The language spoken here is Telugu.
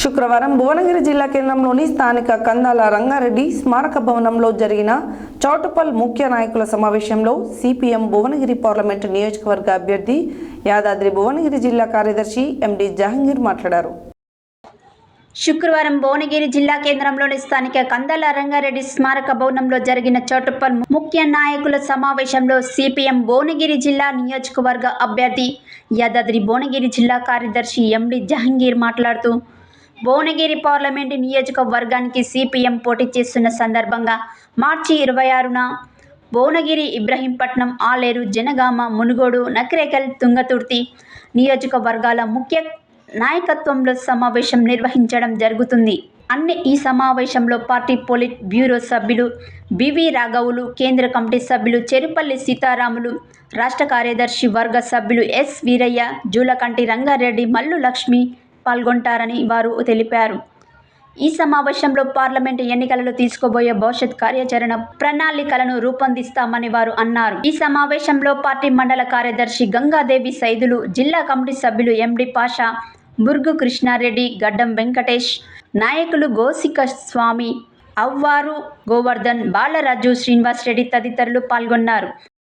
శుక్రవారం భువనగిరి జిల్లా కేంద్రంలోని స్థానిక కందాల రంగారెడ్డి స్మారక భవనంలో జరిగిన చౌటుప్పల్ ముఖ్య నాయకుల సమావేశంలో సిపిఎం భువనగిరి పార్లమెంటు నియోజకవర్గ అభ్యర్థి యాదాద్రి భువనగిరి జిల్లా కార్యదర్శి ఎండి జహంగీర్ మాట్లాడారు. శుక్రవారం భువనగిరి జిల్లా కేంద్రంలోని స్థానిక కందాల రంగారెడ్డి స్మారక భవనంలో జరిగిన చౌటుప్పల్ ముఖ్య నాయకుల సమావేశంలో సిపిఎం భువనగిరి జిల్లా నియోజకవర్గ అభ్యర్థి యాదాద్రి భువనగిరి జిల్లా కార్యదర్శి ఎండి జహంగీర్ మాట్లాడుతూ, భువనగిరి పార్లమెంటు నియోజకవర్గానికి సిపిఎం పోటీ చేస్తున్న సందర్భంగా మార్చి 26న భువనగిరి, ఇబ్రహీంపట్నం, ఆలేరు, జనగామ, మునుగోడు, నకిరేకల్, తుంగతుర్తి నియోజకవర్గాల ముఖ్య నాయకత్వంలో సమావేశం నిర్వహించడం జరుగుతుంది. ఈ సమావేశంలో పార్టీ పోలిట్ బ్యూరో సభ్యులు బివి రాఘవులు, కేంద్ర కమిటీ సభ్యులు చెరుపల్లి సీతారాములు, రాష్ట్ర కార్యదర్శి వర్గ సభ్యులు ఎస్ వీరయ్య, జూలకంటి రంగారెడ్డి, మల్లు లక్ష్మి పాల్గొంటారని వారు తెలిపారు. ఈ సమావేశంలో పార్లమెంటు ఎన్నికలలో తీసుకోబోయే భవిష్యత్ కార్యాచరణ ప్రణాళికలను రూపొందిస్తామని వారు అన్నారు. ఈ సమావేశంలో పార్టీ మండల కార్యదర్శి గంగాదేవి సైదులు, జిల్లా కమిటీ సభ్యులు ఎండి పాషా, బుర్గు కృష్ణారెడ్డి, గడ్డం వెంకటేష్, నాయకులు గోసిక స్వామి, అవ్వారు గోవర్ధన్, బాలరాజు, శ్రీనివాస్ రెడ్డి తదితరులు పాల్గొన్నారు.